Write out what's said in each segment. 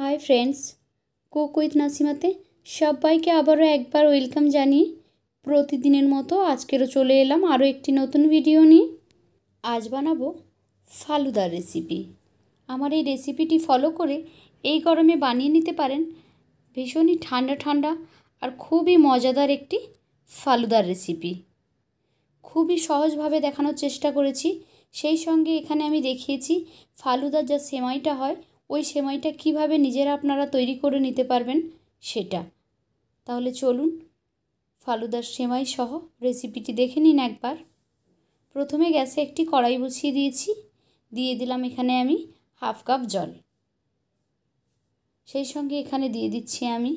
Hi friends, cook with नासिमाते सबाइके आबारो एकबार welcome जानिए प्रतिदिनेर मतो आजकेरो चले एलाम आरो एकटी नतून भिडियो निये। आज बानाबो फालुदार रेसिपि। आमार एई रेसिपिटी फलो करे एई गरमे बानिये निते पारेन भीषणই ঠান্ডা ঠান্ডা আর খুবই মজাদার একটি ফালুদার রেসিপি। খুবই সহজভাবে দেখানোর চেষ্টা করেছি। সেই সঙ্গে এখানে আমি দেখিয়েছি ফালুদার যা সেমাইটা হয় ওই সেমাইটা কিভাবে নিজেরা আপনারা তৈরি করে নিতে পারবেন সেটা। তাহলে চলুন ফালুদার সেমাই সহ রেসিপিটি দেখে নিন একবার। প্রথমে গ্যাসে একটি কড়াই বসিয়ে দিয়েছি, দিয়ে দিলাম এখানে আমি হাফ কাপ জল। সেই সঙ্গে এখানে দিয়ে দিচ্ছি আমি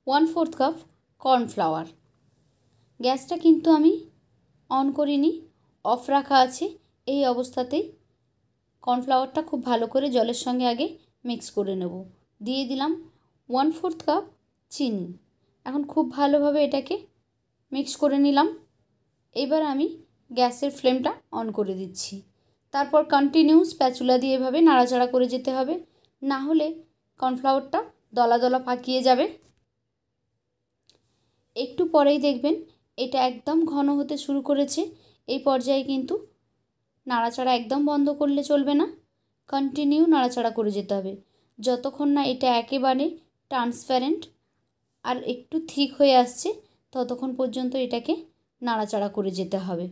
1/4 কাপ কর্নফ্লাওয়ার। গ্যাসটা কিন্তু আমি অন করিনি, অফ রাখা আছে। এই অবস্থাতেই কর্নফ্লাওয়ারটা খুব ভালো করে জলের সঙ্গে আগে মিক্স করে নেব। দিয়ে দিলাম 1/4 কাপ চিনি। এখন খুব ভালোভাবে এটাকে মিক্স করে নিলাম। এবার আমি গ্যাসের ফ্লেমটা অন করে দিচ্ছি। তারপর কন্টিনিউ স্প্যাচুলা দিয়ে এভাবে নাড়াচাড়া করে যেতে হবে, না হলে কর্নফ্লাওয়ারটা দলা দলা পাকিয়ে যাবে। একটু পরেই দেখবেন এটা একদম ঘন হতে শুরু করেছে। এই পর্যায়ে কিন্তু নাড়াচাড়া একদম বন্ধ করলে চলবে না, কন্টিনিউ নাড়াচাড়া করে যেতে হবে যতক্ষণ না এটা একেবারে ট্রান্সপারেন্ট আর একটু থিক হয়ে আসছে, ততক্ষণ পর্যন্ত এটাকে নাড়াচাড়া করে যেতে হবে।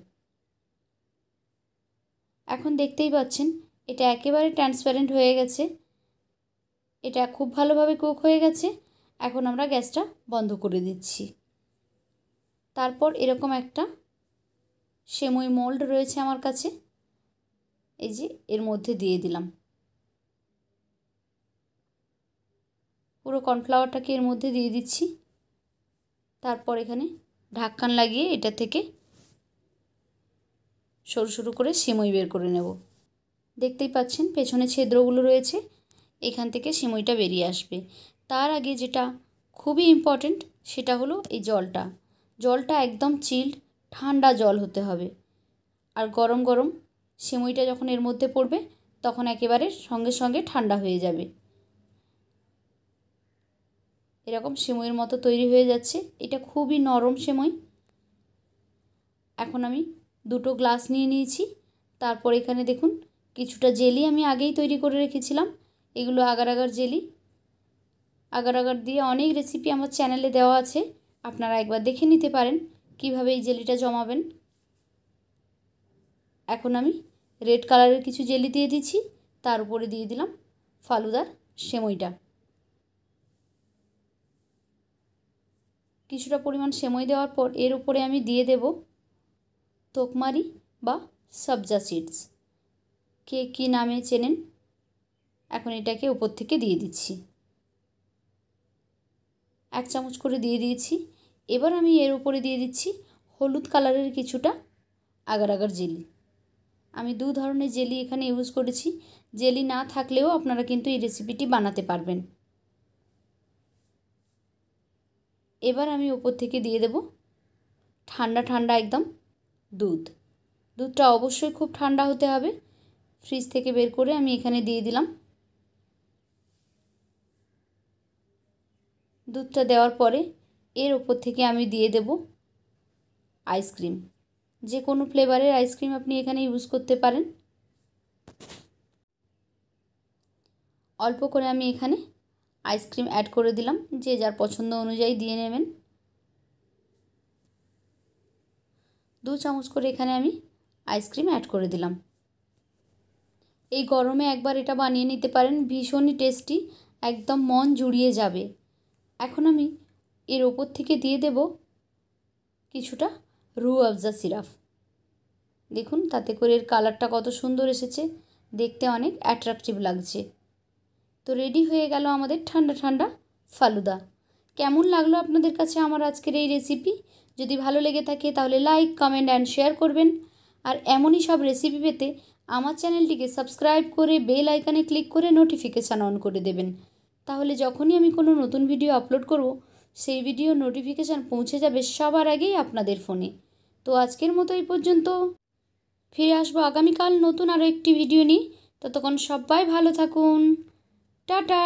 এখন দেখতেই পাচ্ছেন এটা একেবারে ট্রান্সপারেন্ট হয়ে গেছে, এটা খুব ভালোভাবে কুক হয়ে গেছে। এখন আমরা গ্যাসটা বন্ধ করে দিচ্ছি। তারপর এরকম একটা সেমই মোল্ড রয়েছে আমার কাছে, এই যে এর মধ্যে দিয়ে দিলাম পুরো কর্নফ্লাওয়ারটাকে, এর মধ্যে দিয়ে দিচ্ছি। তারপর এখানে ঢাকনা লাগিয়ে এটা থেকে সরু সরু করে সিমই বের করে নেব। দেখতেই পাচ্ছেন পেছনে ছিদ্রগুলো রয়েছে, এখান থেকে সিমইটা বেরিয়ে আসবে। তার আগে যেটা খুবই ইম্পর্টেন্ট সেটা হলো এই জলটা একদম চিল্ড ঠান্ডা জল হতে হবে। আর গরম গরম সিমইটা যখন এর মধ্যে পড়বে তখন একেবারে সঙ্গে সঙ্গে ঠান্ডা হয়ে যাবে। এরকম সিমইয়ের মতো তৈরি হয়ে যাচ্ছে, এটা খুবই নরম সিমই। এখন আমি দুটো গ্লাস নিয়ে নিয়েছি। তারপর এখানে দেখুন কিছুটা জেলি আমি আগেই তৈরি করে রেখেছিলাম। এগুলো agar agar jelly. Agar agar দিয়ে অনেক রেসিপি আমার চ্যানেলে দেওয়া আছে, আপনারা একবার দেখে নিতে পারেন কিভাবে এই জেলিটা জমাবেন। এখন আমি রেড কালারের কিছু জেলি দিয়ে দিচ্ছি, তার উপরে দিয়ে দিলাম ফালুদার সেমইটা। কিছুটা পরিমাণ সেমই দেওয়ার পর এর উপরে আমি দিয়ে দেব তোকমারি বা সবজা সিডস, কে কী নামে চেনেন। এখন এটাকে উপর থেকে দিয়ে দিচ্ছি, 1 চামচ করে দিয়ে দিয়েছি। এবার আমি এর উপরে দিয়ে দিচ্ছি হলুদ কালারের কিছুটা আগার আগার জেলি। আমি দু ধরনের জেলি এখানে ইউজ করেছি, জেলি না থাকলেও আপনারা কিন্তু এই রেসিপিটি বানাতে পারবেন। এবার আমি উপর থেকে দিয়ে দেব ঠান্ডা ঠান্ডা একদম দুধটা অবশ্যই খুব ঠান্ডা হতে হবে। ফ্রিজ থেকে বের করে আমি এখানে দিয়ে দিলাম। দুধটা দেওয়ার পরে এর উপর থেকে আমি দিয়ে দেব আইসক্রিম। যে কোনো ফ্লেভারের আইসক্রিম আপনি এখানে ইউজ করতে পারেন। অল্প করে আমি এখানে আইসক্রিম অ্যাড করে দিলাম, যে যার পছন্দ অনুযায়ী দিয়ে নেবেন। 2 চামচ করে এখানে আমি আইসক্রিম অ্যাড করে দিলাম। এই গরমে একবার এটা বানিয়ে নিতে পারেন, ভীষণই টেস্টি, একদম মন জুড়িয়ে যাবে। এখন আমি এর ওপর থেকে দিয়ে দেব কিছুটা রুহ আফজা সিরাপ। দেখুন তাতে করে এর কালারটা কত সুন্দর এসেছে, দেখতে অনেক অ্যাট্রাকটিভ লাগছে। তো রেডি হয়ে গেল আমাদের ঠান্ডা ঠান্ডা ফালুদা। কেমন লাগলো আপনাদের কাছে আমার আজকের এই রেসিপি? যদি ভালো লেগে থাকে তাহলে লাইক, কমেন্ট অ্যান্ড শেয়ার করবেন। আর এমনই সব রেসিপি পেতে আমার চ্যানেলটিকে সাবস্ক্রাইব করে বেল আইকনে ক্লিক করে নোটিফিকেশান অন করে দেবেন। তাহলে যখনই আমি কোনো নতুন ভিডিও আপলোড করব সেই ভিডিও নোটিফিকেশান পৌঁছে যাবে সবার আগেই আপনাদের ফোনে। তো আজকের মতো এই পর্যন্ত, ফিরে আসবো আগামীকাল নতুন আরও একটি ভিডিও নিয়ে। ততক্ষণ সবাই ভালো থাকুন, টাটা।